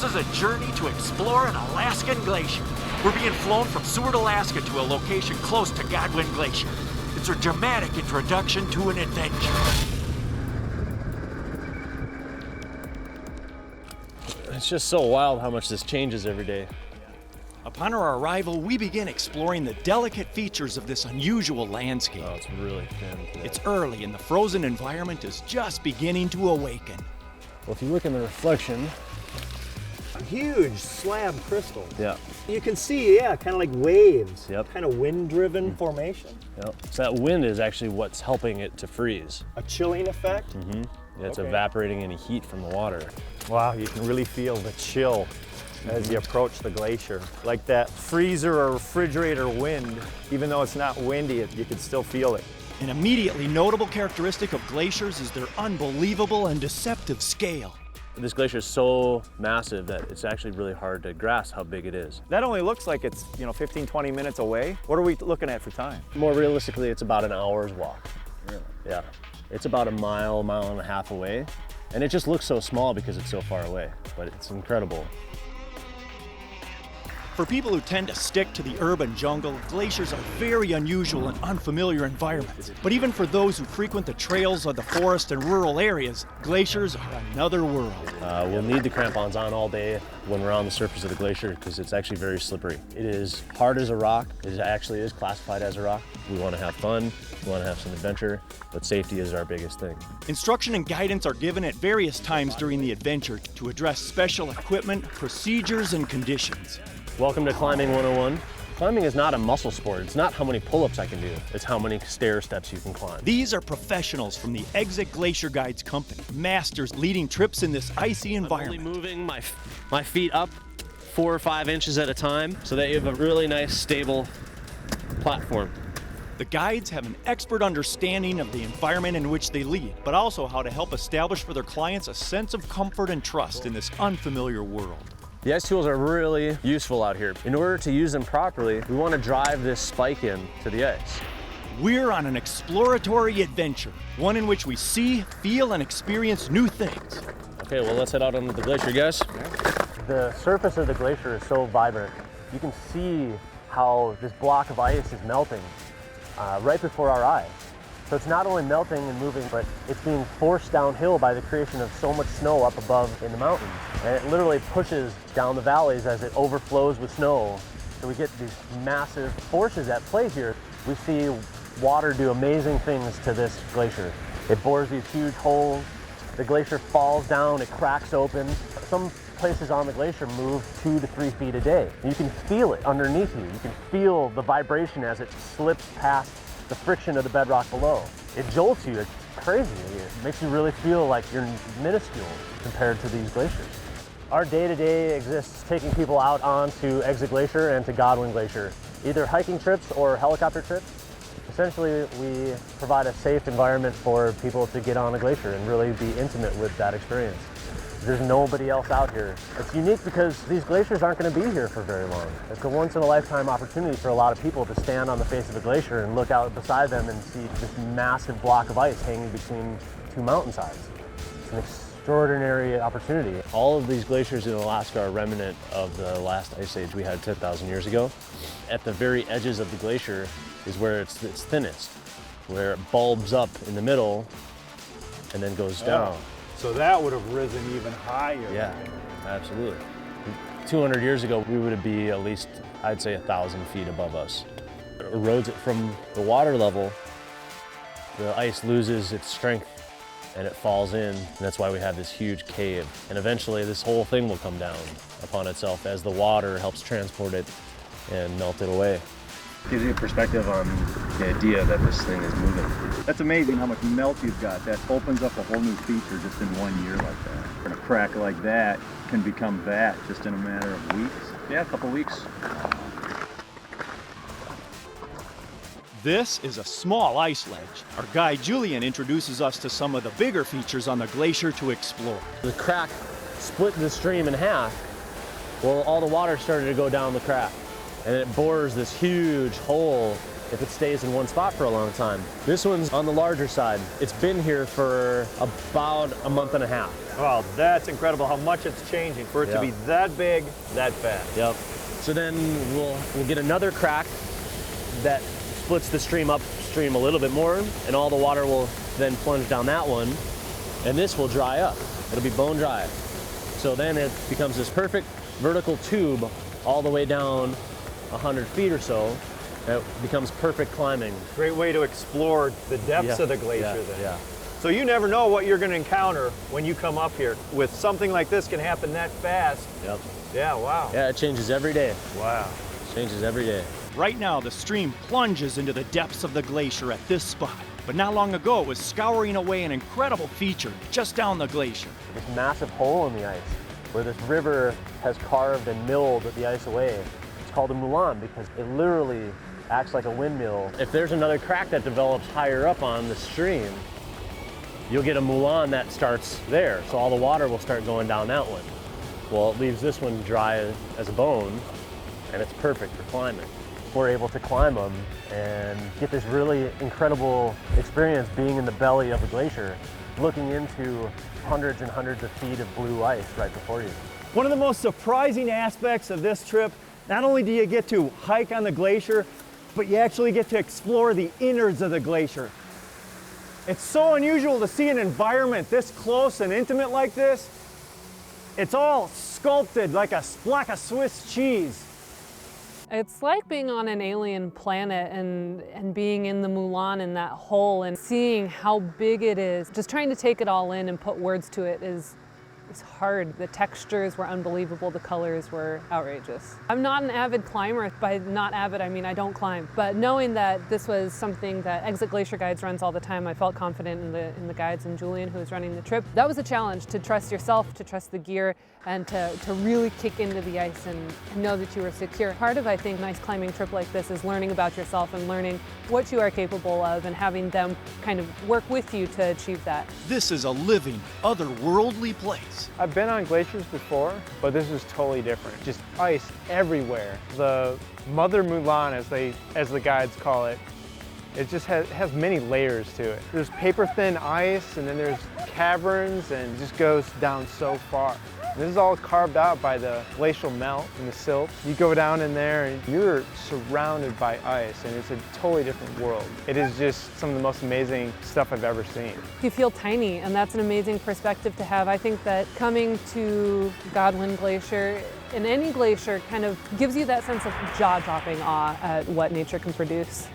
This is a journey to explore an Alaskan glacier. We're being flown from Seward, Alaska to a location close to Godwin Glacier. It's a dramatic introduction to an adventure. It's just so wild how much this changes every day. Upon our arrival, we begin exploring the delicate features of this unusual landscape. Oh, it's really thin today. It's early and the frozen environment is just beginning to awaken. Well, if you look in the reflection, a huge slab crystal. yeah, You can see, yeah, kind of like waves. Yep. Kind of wind-driven formation. yep. So that wind is actually what's helping it to freeze. A chilling effect. Yeah, it's Okay. evaporating any heat from the water. Wow, you can really feel the chill as you approach the glacier. Like that freezer or refrigerator wind, even though it's not windy, you can still feel it. An immediately notable characteristic of glaciers is their unbelievable and deceptive scale. This glacier is so massive that it's actually really hard to grasp how big it is. That only looks like it's, 15, 20 minutes away. What are we looking at for time? More realistically, it's about an hour's walk. Really? Yeah, it's about a mile and a half away. And it just looks so small because it's so far away, but it's incredible. For people who tend to stick to the urban jungle, glaciers are very unusual and unfamiliar environments. But even for those who frequent the trails of the forest and rural areas, glaciers are another world. We'll need the crampons on all day when we're on the surface of the glacier because it's actually very slippery. It is hard as a rock. It actually is classified as a rock. We want to have fun, we want to have some adventure, but safety is our biggest thing. Instruction and guidance are given at various times during the adventure to address special equipment, procedures, and conditions. Welcome to Climbing 101. Climbing is not a muscle sport. It's not how many pull-ups I can do. It's how many stair steps you can climb. These are professionals from the Exit Glacier Guides company, masters leading trips in this icy environment. I'm only moving my feet up 4 or 5 inches at a time so that you have a really nice, stable platform. The guides have an expert understanding of the environment in which they lead, but also how to help establish for their clients a sense of comfort and trust in this unfamiliar world. The ice tools are really useful out here. In order to use them properly, we want to drive this spike in to the ice. We're on an exploratory adventure, one in which we see, feel, and experience new things. Okay, well, let's head out onto the glacier, guys. The surface of the glacier is so vibrant. You can see how this block of ice is melting right before our eyes. So it's not only melting and moving, but it's being forced downhill by the creation of so much snow up above in the mountains. And it literally pushes down the valleys as it overflows with snow. So we get these massive forces at play here. We see water do amazing things to this glacier. It bores these huge holes. The glacier falls down, it cracks open. Some places on the glacier move 2 to 3 feet a day. You can feel it underneath you. You can feel the vibration as it slips past the friction of the bedrock below. It jolts you, it's crazy. It makes you really feel like you're minuscule compared to these glaciers. Our day-to-day exists taking people out onto Exit Glacier and to Godwin Glacier, either hiking trips or helicopter trips. Essentially, we provide a safe environment for people to get on a glacier and really be intimate with that experience. There's nobody else out here. It's unique because these glaciers aren't going to be here for very long. It's a once-in-a-lifetime opportunity for a lot of people to stand on the face of a glacier and look out beside them and see this massive block of ice hanging between 2 mountainsides. It's an extraordinary opportunity. All of these glaciers in Alaska are remnant of the last ice age we had 10,000 years ago. At the very edges of the glacier is where it's thinnest, where it bulbs up in the middle and then goes down. So that would have risen even higher. Yeah, absolutely. 200 years ago, we would be at least, I'd say, 1,000 feet above us. It erodes it from the water level. The ice loses its strength and it falls in, and that's why we have this huge cave. And eventually this whole thing will come down upon itself as the water helps transport it and melt it away. Gives you a perspective on the idea that this thing is moving. That's amazing how much melt you've got. That opens up a whole new feature just in 1 year like that. And a crack like that can become that just in a matter of weeks. Yeah, a couple weeks. This is a small ice ledge. Our guide Julian introduces us to some of the bigger features on the glacier to explore. The crack split the stream in half. Well, all the water started to go down the crack. And it bores this huge hole if it stays in one spot for a long time. This one's on the larger side. It's been here for about a month and a half. Wow, that's incredible how much it's changing for it to be that big, that fast. Yep. So then we'll get another crack that splits the stream upstream a little bit more, and all the water will then plunge down that one, and this will dry up. It'll be bone dry. So then it becomes this perfect vertical tube all the way down 100 feet or so. It becomes perfect climbing. Great way to explore the depths of the glacier then. Yeah. So you never know what you're going to encounter when you come up here. With something like this can happen that fast. Yep. Yeah, wow. Yeah, it changes every day. Wow. It changes every day. Right now, the stream plunges into the depths of the glacier at this spot. But not long ago, it was scouring away an incredible feature just down the glacier. This massive hole in the ice where this river has carved and milled the ice away. It's called a moulin because it literally acts like a windmill. If there's another crack that develops higher up on the stream, you'll get a moulin that starts there. So all the water will start going down that one. Well, it leaves this one dry as a bone, and it's perfect for climbing. We're able to climb them and get this really incredible experience being in the belly of the glacier, looking into hundreds and hundreds of feet of blue ice right before you. One of the most surprising aspects of this trip, not only do you get to hike on the glacier, but you actually get to explore the innards of the glacier. It's so unusual to see an environment this close and intimate like this. It's all sculpted like a Swiss cheese. It's like being on an alien planet and being in the Moulin in that hole and seeing how big it is. Just trying to take it all in and put words to it is hard. The textures were unbelievable. The colors were outrageous. I'm not an avid climber. By not avid, I mean I don't climb. But knowing that this was something that Exit Glacier Guides runs all the time, I felt confident in the guides and Julian, who was running the trip. That was a challenge, to trust yourself, to trust the gear, and to really kick into the ice and know that you were secure. Part of, I think, a nice climbing trip like this is learning about yourself and learning what you are capable of and having them kind of work with you to achieve that. This is a living, otherworldly place. I've been on glaciers before, but this is totally different. Just ice everywhere. The Mother Moulin, as the guides call it, it just has many layers to it. There's paper thin ice, and then there's caverns, and it just goes down so far. This is all carved out by the glacial melt and the silt. You go down in there and you're surrounded by ice, and it's a totally different world. It is just some of the most amazing stuff I've ever seen. You feel tiny, and that's an amazing perspective to have. I think that coming to Godwin Glacier, in any glacier, kind of gives you that sense of jaw-dropping awe at what nature can produce.